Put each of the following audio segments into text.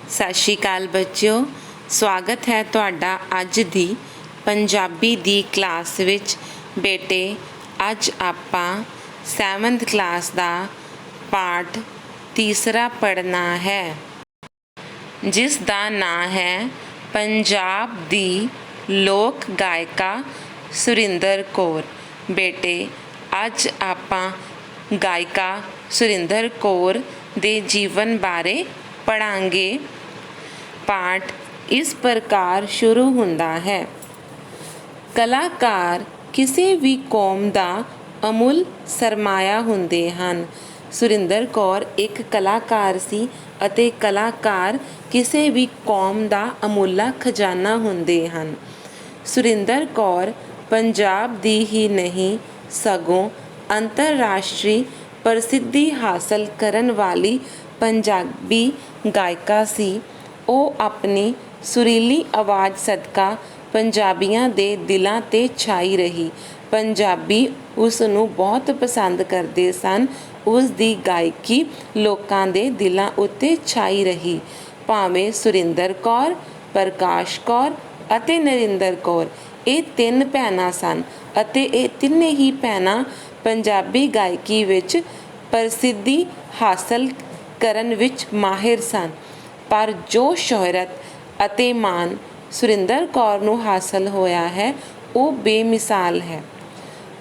ਸਤਿ ਸ਼੍ਰੀ ਅਕਾਲ ਬੱਚਿਓ, ਸਵਾਗਤ ਹੈ ਤੁਹਾਡਾ ਅੱਜ ਦੀ ਪੰਜਾਬੀ ਦੀ ਕਲਾਸ ਵਿੱਚ। ਬੇਟੇ, ਅੱਜ ਆਪਾਂ 7th ਕਲਾਸ ਦਾ ਪਾਠ ਤੀਸਰਾ ਪੜ੍ਹਨਾ ਹੈ, ਜਿਸ ਦਾ ਨਾਂ ਹੈ ਪੰਜਾਬ ਦੀ ਲੋਕ ਗਾਇਕਾ ਸੁਰਿੰਦਰ ਕੌਰ। ਬੇਟੇ, ਅੱਜ ਆਪਾਂ ਗਾਇਕਾ ਸੁਰਿੰਦਰ ਕੌਰ ਦੇ ਜੀਵਨ ਬਾਰੇ ਪੜ੍ਹਾਂਗੇ। ਪਾਠ ਇਸ ਪ੍ਰਕਾਰ ਸ਼ੁਰੂ ਹੁੰਦਾ ਹੈ। ਕਲਾਕਾਰ ਕਿਸੇ ਵੀ ਕੌਮ ਦਾ ਅਮੁੱਲ ਸਰਮਾਇਆ ਹੁੰਦੇ ਹਨ। ਸੁਰਿੰਦਰ ਕੌਰ ਇੱਕ ਕਲਾਕਾਰ ਸੀ ਅਤੇ ਕਲਾਕਾਰ ਕਿਸੇ ਵੀ ਕੌਮ ਦਾ ਅਮੁੱਲਾ ਖਜ਼ਾਨਾ ਹੁੰਦੇ ਹਨ। ਸੁਰਿੰਦਰ ਕੌਰ ਪੰਜਾਬ ਦੀ ਹੀ ਨਹੀਂ ਸਗੋਂ ਅੰਤਰਰਾਸ਼ਟਰੀ ਪ੍ਰਸਿੱਧੀ ਹਾਸਲ ਕਰਨ ਵਾਲੀ ਪੰਜਾਬੀ ਗਾਇਕਾ ਸੀ। ਉਹ ਆਪਣੀ ਸੁਰੀਲੀ ਆਵਾਜ਼ ਸਦਕਾ ਪੰਜਾਬੀਆਂ ਦੇ ਦਿਲਾਂ 'ਤੇ ਛਾਈ ਰਹੀ। ਪੰਜਾਬੀ ਉਸ ਨੂੰ ਬਹੁਤ ਪਸੰਦ ਕਰਦੇ ਸਨ। ਉਸ ਦੀ ਗਾਇਕੀ ਲੋਕਾਂ ਦੇ ਦਿਲਾਂ ਉੱਤੇ ਛਾਈ ਰਹੀ। ਭਾਵੇਂ ਸੁਰਿੰਦਰ ਕੌਰ, ਪ੍ਰਕਾਸ਼ ਕੌਰ ਅਤੇ ਨਰਿੰਦਰ ਕੌਰ ਇਹ 3 ਭੈਣਾਂ ਸਨ ਅਤੇ ਇਹ ਤਿੰਨੇ ਹੀ ਭੈਣਾਂ ਪੰਜਾਬੀ ਗਾਇਕੀ ਵਿੱਚ ਪ੍ਰਸਿੱਧੀ ਹਾਸਲ ਕਰਨ ਵਿੱਚ ਮਾਹਿਰ ਸਨ, ਪਰ ਜੋ ਸ਼ੋਹਰਤ ਅਤੇ ਮਾਣ ਸੁਰਿੰਦਰ ਕੌਰ ਨੂੰ ਹਾਸਲ ਹੋਇਆ ਹੈ ਉਹ ਬੇਮਿਸਾਲ ਹੈ।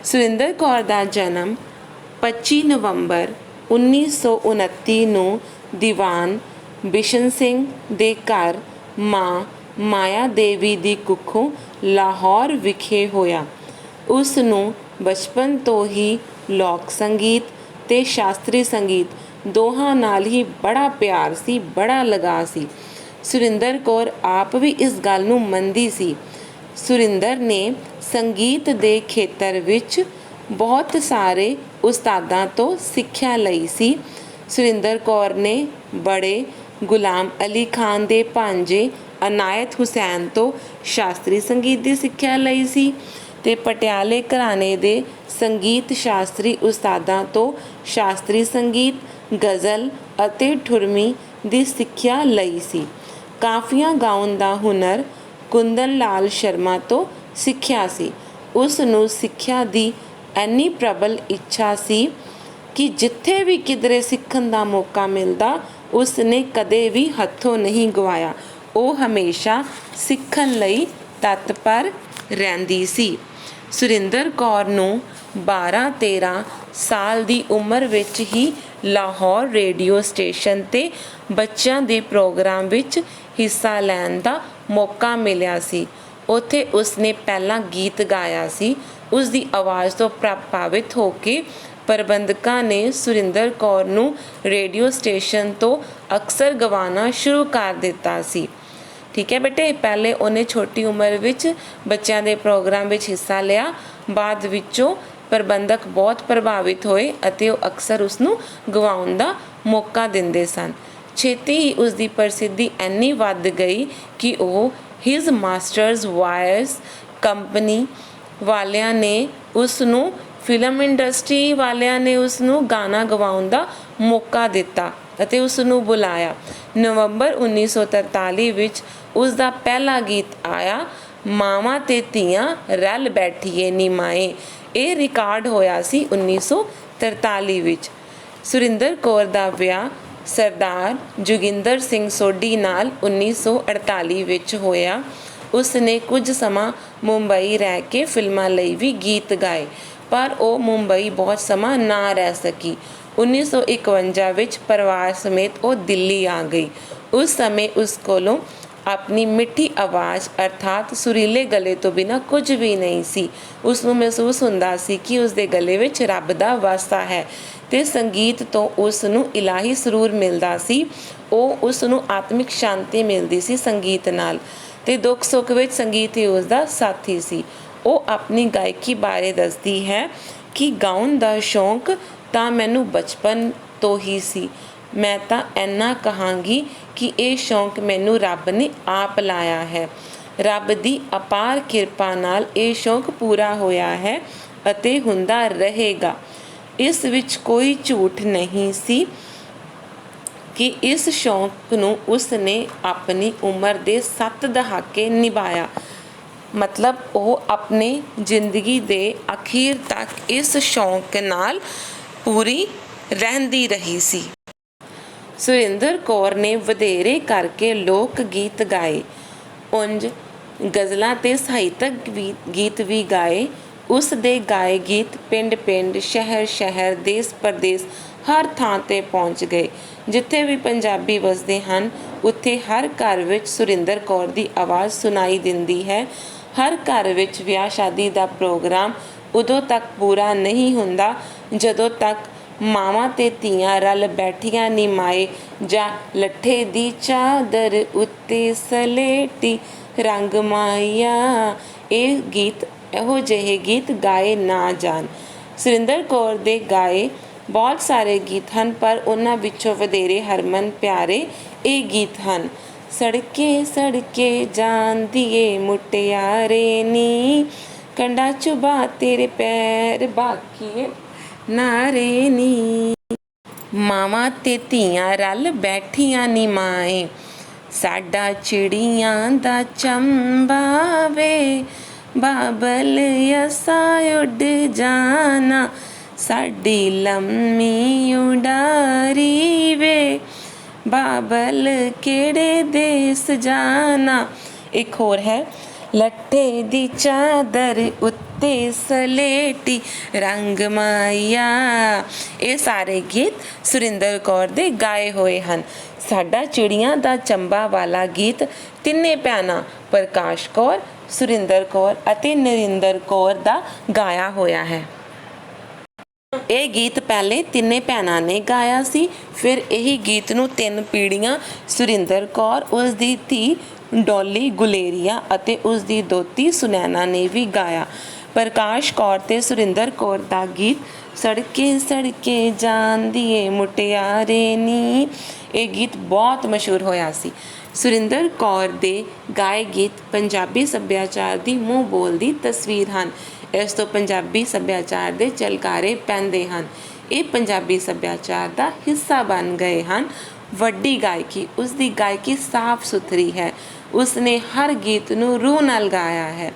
ਸੁਰਿੰਦਰ ਕੌਰ ਦਾ ਜਨਮ 25 ਨਵੰਬਰ 1929 ਨੂੰ ਦੀਵਾਨ ਬਿਸ਼ਨ ਸਿੰਘ ਦੇ ਘਰ ਮਾਂ ਮਾਇਆ ਦੇਵੀ ਦੀ ਕੁੱਖੋਂ ਲਾਹੌਰ ਵਿਖੇ ਹੋਇਆ। ਉਸ ਨੂੰ ਬਚਪਨ ਤੋਂ ਹੀ ਲੋਕ ਸੰਗੀਤ ਤੇ ਸ਼ਾਸਤਰੀ ਸੰਗੀਤ ਦੋਹਾਂ ਨਾਲ ਹੀ ਬੜਾ ਪਿਆਰ ਸੀ, ਬੜਾ ਲਗਾਅ ਸੀ। ਸੁਰਿੰਦਰ ਕੌਰ ਆਪ ਵੀ ਇਸ ਗੱਲ ਨੂੰ ਮੰਨਦੀ ਸੀ। ਸੁਰਿੰਦਰ ਨੇ ਸੰਗੀਤ ਦੇ ਖੇਤਰ ਵਿੱਚ ਬਹੁਤ ਸਾਰੇ ਉਸਤਾਦਾਂ ਤੋਂ ਸਿੱਖਿਆ ਲਈ ਸੀ। ਸੁਰਿੰਦਰ ਕੌਰ ਨੇ ਬੜੇ ਗੁਲਾਮ ਅਲੀ ਖਾਨ ਦੇ ਭਾਂਜੇ ਅਨਾਇਤ ਹੁਸੈਨ ਤੋਂ ਸ਼ਾਸਤਰੀ ਸੰਗੀਤ ਦੀ ਸਿੱਖਿਆ ਲਈ ਸੀ ਤੇ ਪਟਿਆਲੇ ਘਰਾਣੇ ਦੇ ਸੰਗੀਤ ਸ਼ਾਸਤਰੀ ਉਸਤਾਦਾਂ ਤੋਂ ਸ਼ਾਸਤਰੀ ਸੰਗੀਤ, ਗਜ਼ਲ ਅਤੇ ਠੁਰਮੀ ਦੀ ਸਿੱਖਿਆ ਲਈ ਸੀ। ਕਾਫੀਆਂ ਗਾਉਣ ਦਾ ਹੁਨਰ ਕੁੰਦਨ ਲਾਲ ਸ਼ਰਮਾ ਤੋਂ ਸਿੱਖਿਆ ਸੀ। ਉਸ ਨੂੰ ਸਿੱਖਿਆ ਦੀ ਇੰਨੀ ਪ੍ਰਬਲ ਇੱਛਾ ਸੀ ਕਿ ਜਿੱਥੇ ਵੀ ਕਿਧਰੇ ਸਿੱਖਣ ਦਾ ਮੌਕਾ ਮਿਲਦਾ ਉਸ ਨੇ ਕਦੇ ਵੀ ਹੱਥੋਂ ਨਹੀਂ ਗਵਾਇਆ। ਉਹ ਹਮੇਸ਼ਾ ਸਿੱਖਣ ਲਈ ਤਤਪਰ ਰਹਿੰਦੀ ਸੀ। ਸੁਰਿੰਦਰ ਕੌਰ ਨੂੰ 12-13 ਸਾਲ ਦੀ ਉਮਰ ਵਿੱਚ ਹੀ ਲਾਹੌਰ ਰੇਡੀਓ ਸਟੇਸ਼ਨ 'ਤੇ ਬੱਚਿਆਂ ਦੇ ਪ੍ਰੋਗਰਾਮ ਵਿੱਚ ਹਿੱਸਾ ਲੈਣ ਦਾ ਮੌਕਾ ਮਿਲਿਆ ਸੀ। ਉੱਥੇ ਉਸ ਨੇ ਪਹਿਲਾਂ ਗੀਤ ਗਾਇਆ ਸੀ। ਉਸ ਦੀ ਆਵਾਜ਼ ਤੋਂ ਪ੍ਰਭਾਵਿਤ ਹੋ ਕੇ ਪ੍ਰਬੰਧਕਾਂ ਨੇ ਸੁਰਿੰਦਰ ਕੌਰ ਨੂੰ ਰੇਡੀਓ ਸਟੇਸ਼ਨ ਤੋਂ ਅਕਸਰ ਗਵਾਉਣਾ ਸ਼ੁਰੂ ਕਰ ਦਿੱਤਾ ਸੀ। ਠੀਕ ਹੈ ਬੇਟੇ, ਪਹਿਲੇ ਉਹਨੇ ਛੋਟੀ ਉਮਰ ਵਿੱਚ ਬੱਚਿਆਂ ਦੇ ਪ੍ਰੋਗਰਾਮ ਵਿੱਚ ਹਿੱਸਾ ਲਿਆ। ਬਾਅਦ ਵਿੱਚੋਂ ਪ੍ਰਬੰਧਕ ਬਹੁਤ ਪ੍ਰਭਾਵਿਤ ਹੋਏ ਅਤੇ ਉਹ ਅਕਸਰ ਉਸ ਨੂੰ ਗਵਾਉਣ ਦਾ ਮੌਕਾ ਦਿੰਦੇ ਸਨ। ਛੇਤੀ ਹੀ ਉਸ ਦੀ ਪ੍ਰਸਿੱਧੀ ਇੰਨੀ ਵੱਧ ਗਈ ਕਿ ਉਹ ਹਿਜ਼ ਮਾਸਟਰਸ ਵਾਇਰਸ ਕੰਪਨੀ ਵਾਲਿਆਂ ਨੇ ਉਸ ਨੂੰ, ਫਿਲਮ ਇੰਡਸਟਰੀ ਵਾਲਿਆਂ ਨੇ ਉਸ ਨੂੰ ਗਾਣਾ ਗਵਾਉਣ ਦਾ ਮੌਕਾ ਦਿੱਤਾ ਅਤੇ ਉਸ ਨੂੰ ਬੁਲਾਇਆ। ਨਵੰਬਰ 1943 ਵਿੱਚ ਉਸ ਦਾ ਪਹਿਲਾ ਗੀਤ ਆਇਆ, ਮਾਵਾਂ ਤੇ ਧੀਆਂ ਰਲ ਬੈਠੀਏ ਨੀ ਮਾਏ। ਇਹ ਰਿਕਾਰਡ ਹੋਇਆ ਸੀ 1943 ਵਿੱਚ। ਸੁਰਿੰਦਰ ਕੌਰ ਦਾ ਵਿਆਹ ਸਰਦਾਰ ਜੋਗਿੰਦਰ ਸਿੰਘ ਸੋਢੀ ਨਾਲ 1948 ਵਿੱਚ ਹੋਇਆ। ਉਸ ਨੇ ਕੁਝ ਸਮਾਂ ਮੁੰਬਈ ਰਹਿ ਕੇ ਫਿਲਮਾਂ ਲਈ ਵੀ ਗੀਤ ਗਾਏ, ਪਰ ਉਹ ਮੁੰਬਈ ਬਹੁਤ ਸਮਾਂ ਨਾ ਰਹਿ ਸਕੀ। 1951 ਵਿੱਚ ਪਰਿਵਾਰ ਸਮੇਤ ਉਹ ਦਿੱਲੀ ਆ ਗਈ। ਉਸ ਸਮੇਂ ਉਸ ਕੋਲੋਂ ਆਪਣੀ ਮਿੱਠੀ ਆਵਾਜ਼ ਅਰਥਾਤ ਸੁਰੀਲੇ ਗਲੇ ਤੋਂ ਬਿਨਾਂ ਕੁਝ ਵੀ ਨਹੀਂ ਸੀ। ਉਸ ਨੂੰ ਮਹਿਸੂਸ ਹੁੰਦਾ ਸੀ ਕਿ ਉਸ ਦੇ ਗਲੇ ਵਿੱਚ ਰੱਬ ਦਾ ਵਾਸਤਾ ਹੈ ਤੇ ਸੰਗੀਤ ਤੋਂ ਉਸ ਨੂੰ ਇਲਾਹੀ ਸਰੂਰ ਮਿਲਦਾ ਸੀ। ਉਹ ਉਸ ਨੂੰ ਆਤਮਿਕ ਸ਼ਾਂਤੀ ਮਿਲਦੀ ਸੀ ਸੰਗੀਤ ਨਾਲ, ਤੇ ਦੁੱਖ ਸੁੱਖ ਵਿੱਚ ਸੰਗੀਤ ਹੀ ਉਸ ਦਾ ਸਾਥੀ ਸੀ। ਉਹ ਆਪਣੀ ਗਾਇਕੀ ਬਾਰੇ ਦੱਸਦੀ ਹੈ ਕਿ ਗਾਉਣ ਦਾ ਸ਼ੌਂਕ ਤਾਂ ਮੈਨੂੰ ਬਚਪਨ ਤੋਂ ਹੀ ਸੀ। ਮੈਂ ਤਾਂ ਇੰਨਾ ਕਹਾਂਗੀ ਕਿ ਇਹ ਸ਼ੌਂਕ ਮੈਨੂੰ ਰੱਬ ਨੇ ਆਪ ਲਾਇਆ ਹੈ। ਰੱਬ ਦੀ ਅਪਾਰ ਕਿਰਪਾ ਨਾਲ ਇਹ ਸ਼ੌਂਕ ਪੂਰਾ ਹੋਇਆ ਹੈ ਅਤੇ ਹੁੰਦਾ ਰਹੇਗਾ। ਇਸ ਵਿੱਚ ਕੋਈ ਝੂਠ ਨਹੀਂ ਸੀ। ਕਿ ਇਸ ਸ਼ੌਂਕ ਨੂੰ ਉਸ ਨੇ ਆਪਣੀ ਉਮਰ ਦੇ 7 ਦਹਾਕੇ ਨਿਭਾਇਆ। ਮਤਲਬ ਉਹ ਆਪਣੀ ਜ਼ਿੰਦਗੀ ਦੇ ਅਖੀਰ ਤੱਕ ਇਸ ਸ਼ੌਂਕ ਨਾਲ ਪੂਰੀ ਰਹਿੰਦੀ ਰਹੀ ਸੀ। ਸੁਰਿੰਦਰ ਕੌਰ ਨੇ ਵਧੇਰੇ ਕਰਕੇ ਲੋਕ ਗੀਤ ਗਾਏ, ਉਂਝ ਗਜ਼ਲਾਂ ਤੇ ਸਾਹਿਤਕ ਗੀਤ ਵੀ ਗਾਏ। ਉਸ ਦੇ ਗਾਏ ਗੀਤ ਪਿੰਡ-ਪਿੰਡ, ਸ਼ਹਿਰ-ਸ਼ਹਿਰ, ਦੇਸ-ਪਰਦੇਸ ਹਰ ਥਾਂ 'ਤੇ ਪਹੁੰਚ ਗਏ। ਜਿੱਥੇ ਵੀ ਪੰਜਾਬੀ ਵਸਦੇ ਹਨ ਉੱਥੇ ਹਰ ਘਰ ਵਿੱਚ ਸੁਰਿੰਦਰ ਕੌਰ ਦੀ ਆਵਾਜ਼ ਸੁਣਾਈ ਦਿੰਦੀ ਹੈ। ਹਰ ਘਰ ਵਿੱਚ ਵਿਆਹ ਸ਼ਾਦੀ ਦਾ ਪ੍ਰੋਗਰਾਮ ਉਦੋਂ ਤੱਕ ਪੂਰਾ ਨਹੀਂ ਹੁੰਦਾ ਜਦੋਂ ਤੱਕ ਮਾਵਾਂ ਤੇ ਧੀਆਂ ਰਲ ਬੈਠੀਆਂ ਨੀ ਮਾਏ, ਜਾਂ ਲੱਠੇ ਦੀ ਚਾਦਰ ਉੱਤੇ ਸਲੇਟੀ ਰੰਗ ਮਾਇਆ। ਇਹ ਗੀਤ ਇਹੋ ਜਿਹੇ ਗੀਤ ਗਾਏ ਨਾ ਜਾਣ। ਸੁਰਿੰਦਰ ਕੌਰ ਦੇ ਗਾਏ ਬਹੁਤ ਸਾਰੇ ਗੀਤ ਹਨ, ਪਰ ਉਹਨਾਂ ਵਿੱਚੋਂ ਵਧੇਰੇ ਹਰਮਨ ਪਿਆਰੇ ਇਹ ਗੀਤ ਹਨ। ਸੜਕੇ ਸੜਕੇ ਜਾਂਦੀ ਏ ਮੁਟਿਆਰੇ ਨੀ, ਕੰਡਾ ਚੁਬਾ ਤੇਰੇ ਪੈਰ ਬਾਕੀਏ ਨਾਰੇ ਨੀ। ਮਾਵਾਂ ਤੇ ਧੀਆਂ ਰਲ ਬੈਠੀਆਂ ਨੀ ਮਾਏ, ਸਾਡਾ ਚਿੜੀਆਂ ਦਾ ਚੰਬਾ ਵੇ, ਬਾਬਲ ਅਸਾਂ ਉੱਡ ਜਾਣਾ, ਸਾਡੀ ਲੰਮੀ ਉਡਾਰੀ ਵੇ, ਬਾਬਲ ਕਿਹੜੇ ਦੇਸ ਜਾਣਾ। ਇੱਕ ਹੋਰ ਹੈ, ਲੱਠੇ ਦੀ ਚਾਦਰ ਉੱਤੇ ਸਲੇਟੀ ਰੰਗ ਮਾਇਆ। ਇਹ ਸਾਰੇ ਗੀਤ ਸੁਰਿੰਦਰ ਕੌਰ ਦੇ ਗਾਏ ਹੋਏ ਹਨ। ਸਾਡਾ ਚਿੜੀਆਂ ਦਾ ਚੰਬਾ ਵਾਲਾ ਗੀਤ ਤਿੰਨੇ ਭੈਣਾਂ ਪ੍ਰਕਾਸ਼ ਕੌਰ, ਸੁਰਿੰਦਰ ਕੌਰ ਅਤੇ ਨਰਿੰਦਰ ਕੌਰ ਦਾ ਗਾਇਆ ਹੋਇਆ ਹੈ। ਇਹ ਗੀਤ ਪਹਿਲੇ ਤਿੰਨੇ ਭੈਣਾਂ ਨੇ ਗਾਇਆ ਸੀ, ਫਿਰ ਇਹੀ ਗੀਤ ਨੂੰ 3 ਪੀੜ੍ਹੀਆਂ ਸੁਰਿੰਦਰ ਕੌਰ, ਉਸ ਦੀ ਧੀ ਡੋਲੀ ਗੁਲੇਰੀਆ ਅਤੇ ਉਸ ਦੀ ਦੋਹਤੀ ਸੁਨੈਣਾ ਨੇ ਵੀ ਗਾਇਆ। ਪ੍ਰਕਾਸ਼ ਕੌਰ ਤੇ ਸੁਰਿੰਦਰ ਕੌਰ ਦਾ ਗੀਤ ਸੜਕੇ ਸੜਕੇ ਜਾਂਦੀ ਏ ਮੁਟਿਆਰੇ ਨੀ, ਇਹ ਗੀਤ ਬਹੁਤ ਮਸ਼ਹੂਰ ਹੋਇਆ ਸੀ। ਸੁਰਿੰਦਰ ਕੌਰ ਦੇ ਗਾਏ ਗੀਤ ਪੰਜਾਬੀ ਸੱਭਿਆਚਾਰ ਦੀ ਮੂੰਹ ਬੋਲਦੀ ਤਸਵੀਰ ਹਨ। ਇਸ ਤੋਂ ਪੰਜਾਬੀ ਸੱਭਿਆਚਾਰ ਦੇ ਝਲਕਾਰੇ ਪੈਂਦੇ ਹਨ। ਇਹ ਪੰਜਾਬੀ ਸੱਭਿਆਚਾਰ ਦਾ ਹਿੱਸਾ ਬਣ ਗਏ ਹਨ। ਵੱਡੀ ਗਾਇਕੀ, ਉਸ ਦੀ ਗਾਇਕੀ ਸਾਫ਼ ਸੁਥਰੀ ਹੈ। ਉਸ ਨੇ ਹਰ ਗੀਤ ਨੂੰ ਰੂਹ ਨਾਲ ਗਾਇਆ ਹੈ।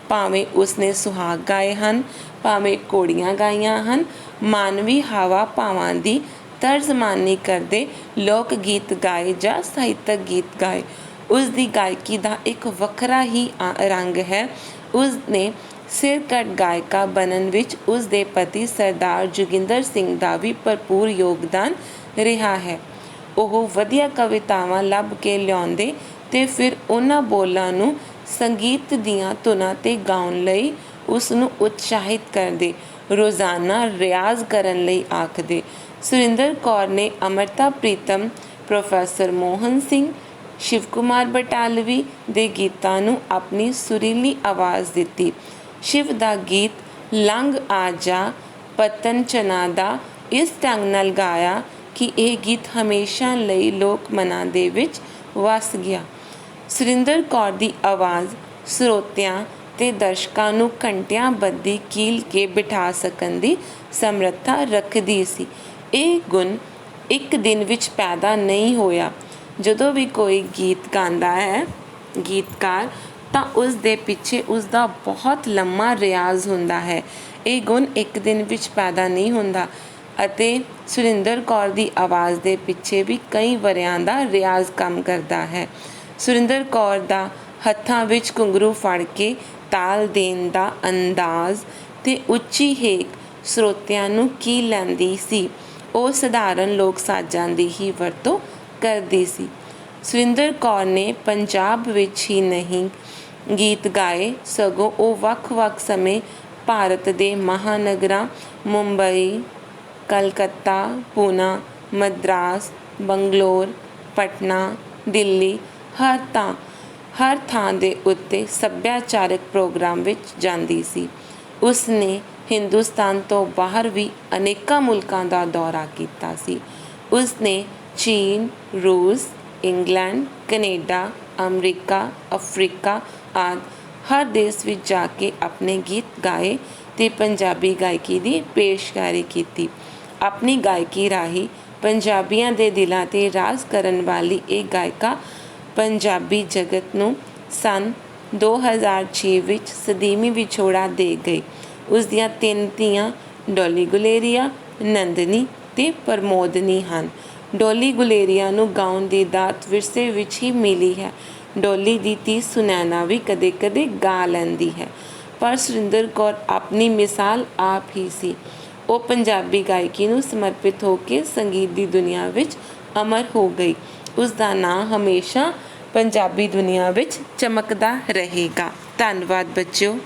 ਭਾਵੇਂ ਉਸ ਨੇ ਸੁਹਾਗ ਗਾਏ ਹਨ, ਭਾਵੇਂ ਘੋੜੀਆਂ ਗਾਈਆਂ ਹਨ, ਮਾਨਵੀ ਹਾਵਾ ਭਾਵਾਂ ਦੀ ਤਰਜਮਾਨੀ ਕਰਦੇ ਲੋਕ ਗੀਤ ਗਾਏ ਜਾਂ ਸਾਹਿਤਕ ਗੀਤ ਗਾਏ। ਉਸ ਦੀ ਗਾਇਕੀ ਦਾ ਇੱਕ ਵੱਖਰਾ ਹੀ ਰੰਗ ਹੈ। ਉਸ ਨੇ ਸਿਰਕੱਢ ਗਾਇਕਾ ਬਣਨ ਵਿੱਚ ਉਸ ਦੇ ਪਤੀ ਸਰਦਾਰ ਜੋਗਿੰਦਰ ਸਿੰਘ ਦਾ ਵੀ ਭਰਪੂਰ ਯੋਗਦਾਨ ਰਿਹਾ ਹੈ। ਉਹ ਵਧੀਆ ਕਵਿਤਾਵਾਂ ਲੱਭ ਕੇ ਲਿਆਉਂਦੇ ਤੇ ਫਿਰ ਉਹਨਾਂ ਬੋਲਾਂ ਨੂੰ ਸੰਗੀਤ ਦੀਆਂ ਧੁਨਾਂ 'ਤੇ ਗਾਉਣ ਲਈ ਉਸ ਨੂੰ ਉਤਸ਼ਾਹਿਤ ਕਰਦੇ, ਰੋਜ਼ਾਨਾ ਰਿਆਜ਼ ਕਰਨ ਲਈ ਆਖਦੇ। ਸੁਰਿੰਦਰ ਕੌਰ ਨੇ ਅੰਮ੍ਰਿਤਾ ਪ੍ਰੀਤਮ, ਪ੍ਰੋਫੈਸਰ ਮੋਹਨ ਸਿੰਘ, ਸ਼ਿਵ ਕੁਮਾਰ ਬਟਾਲਵੀ ਦੇ ਗੀਤਾਂ ਨੂੰ ਆਪਣੀ ਸੁਰੀਲੀ ਆਵਾਜ਼ ਦਿੱਤੀ। ਸ਼ਿਵ ਦਾ ਗੀਤ ਲੰਘ ਆ ਜਾ ਪਤਨ ਚਨਾ ਦਾ ਇਸ ਢੰਗ ਨਾਲ ਗਾਇਆ ਕਿ ਇਹ ਗੀਤ ਹਮੇਸ਼ਾ ਲਈ ਲੋਕ ਮਨਾਂ ਦੇ ਵਿੱਚ ਵਸ ਗਿਆ। ਸੁਰਿੰਦਰ ਕੌਰ ਦੀ ਆਵਾਜ਼ ਸਰੋਤਿਆਂ ਤੇ ਦਰਸ਼ਕਾਂ ਨੂੰ ਘੰਟਿਆਂ ਬੱਧੀ ਕੀਲ ਕੇ ਬਿਠਾ ਸਕਣ ਦੀ ਸਮਰੱਥਾ ਰੱਖਦੀ ਸੀ। ਇਹ ਗੁਣ ਇੱਕ ਦਿਨ ਵਿੱਚ ਪੈਦਾ ਨਹੀਂ ਹੋਇਆ। ਜਦੋਂ ਵੀ ਕੋਈ ਗੀਤ ਗਾਉਂਦਾ ਹੈ ਗੀਤਕਾਰ, ਤਾਂ ਉਸ ਦੇ ਪਿੱਛੇ ਉਸ ਦਾ ਬਹੁਤ ਲੰਮਾ ਰਿਆਜ਼ ਹੁੰਦਾ ਹੈ। ਇਹ ਗੁਣ ਇੱਕ ਦਿਨ ਵਿੱਚ ਪੈਦਾ ਨਹੀਂ ਹੁੰਦਾ ਅਤੇ ਸੁਰਿੰਦਰ ਕੌਰ ਦੀ ਆਵਾਜ਼ ਦੇ ਪਿੱਛੇ ਵੀ ਕਈ ਵਰ੍ਹਿਆਂ ਦਾ ਰਿਆਜ਼ ਕੰਮ ਕਰਦਾ ਹੈ। ਸੁਰਿੰਦਰ ਕੌਰ ਦਾ ਹੱਥਾਂ ਵਿੱਚ ਘੁੰਗਰੂ ਫੜ ਕੇ ਤਾਲ ਦੇਣ ਦਾ ਅੰਦਾਜ਼ ਤੇ ਉੱਚੀ ਹੇਕ ਸਰੋਤਿਆਂ ਨੂੰ ਕੀਲ ਲੈਂਦੀ ਸੀ। ਉਹ ਸਧਾਰਨ ਲੋਕ ਸਾਜ਼ਾਂ ਦੀ ਹੀ ਵਰਤੋਂ ਕਰਦੀ ਸੀ। ਸੁਰਿੰਦਰ ਕੌਰ ਨੇ ਪੰਜਾਬ ਵਿੱਚ ਹੀ ਨਹੀਂ ਗੀਤ ਗਾਏ, ਸਗੋਂ ਉਹ ਵੱਖ-ਵੱਖ ਸਮੇਂ ਭਾਰਤ ਦੇ ਮਹਾਨਗਰਾਂ ਮੁੰਬਈ, ਕਲਕੱਤਾ, ਪੂਨਾ, ਮਦਰਾਸ, ਬੰਗਲੌਰ, ਪਟਨਾ, ਦਿੱਲੀ, ਹਰ ਥਾਂ ਦੇ ਉੱਤੇ ਸੱਭਿਆਚਾਰਕ ਪ੍ਰੋਗਰਾਮ ਵਿੱਚ ਜਾਂਦੀ ਸੀ। ਉਸ ਨੇ ਹਿੰਦੁਸਤਾਨ ਤੋਂ ਬਾਹਰ ਵੀ ਅਨੇਕਾਂ ਮੁਲਕਾਂ ਦਾ ਦੌਰਾ ਕੀਤਾ ਸੀ। ਉਸ ਨੇ ਚੀਨ, ਰੂਸ, ਇੰਗਲੈਂਡ, ਕੈਨੇਡਾ, ਅਮਰੀਕਾ, ਅਫਰੀਕਾ ਆਦਿ ਹਰ ਦੇਸ਼ ਵਿੱਚ ਜਾ ਕੇ ਆਪਣੇ ਗੀਤ ਗਾਏ ਤੇ ਪੰਜਾਬੀ ਗਾਇਕੀ ਦੀ ਪੇਸ਼ਕਾਰੀ ਕੀਤੀ। ਆਪਣੀ ਗਾਇਕੀ ਰਾਹੀਂ ਪੰਜਾਬੀਆਂ ਦੇ ਦਿਲਾਂ 'ਤੇ ਰਾਜ ਕਰਨ ਵਾਲੀ ਇਹ ਗਾਇਕਾ ਪੰਜਾਬੀ ਜਗਤ ਨੂੰ ਸੰਨ 2006 ਵਿੱਚ ਸਦੀਮੀ ਵਿਛੋੜਾ ਦੇ ਗਈ। ਉਸ ਦੀਆਂ 3 ਧੀਆਂ ਡੋਲੀ ਗੁਲੇਰੀਆ, ਨੰਦਨੀ ਤੇ ਪ੍ਰਮੋਦਨੀ ਹਨ। ਡੋਲੀ ਗੁਲੇਰੀਆ ਨੂੰ ਗਾਉਣ ਦੀ ਦਾਤ ਵਿਰਸੇ ਵਿੱਚ ਹੀ ਮਿਲੀ ਹੈ। ਡੋਲੀ ਦੀ ਧੀ ਸੁਨੈਨਾ ਵੀ ਕਦੇ-ਕਦੇ ਗਾ ਲੈਂਦੀ ਹੈ, ਪਰ ਸੁਰਿੰਦਰ ਕੌਰ ਆਪਣੀ ਮਿਸਾਲ ਆਪ ਹੀ ਸੀ। ਉਹ ਪੰਜਾਬੀ ਗਾਇਕੀ ਨੂੰ ਸਮਰਪਿਤ ਹੋ ਕੇ ਸੰਗੀਤ ਦੀ ਦੁਨੀਆ ਵਿੱਚ ਅਮਰ ਹੋ ਗਈ। ਉਸ ਦਾ ਨਾਂ ਹਮੇਸ਼ਾ ਪੰਜਾਬੀ ਦੁਨੀਆ ਵਿੱਚ ਚਮਕਦਾ ਰਹੇਗਾ। ਧੰਨਵਾਦ ਬੱਚਿਓ।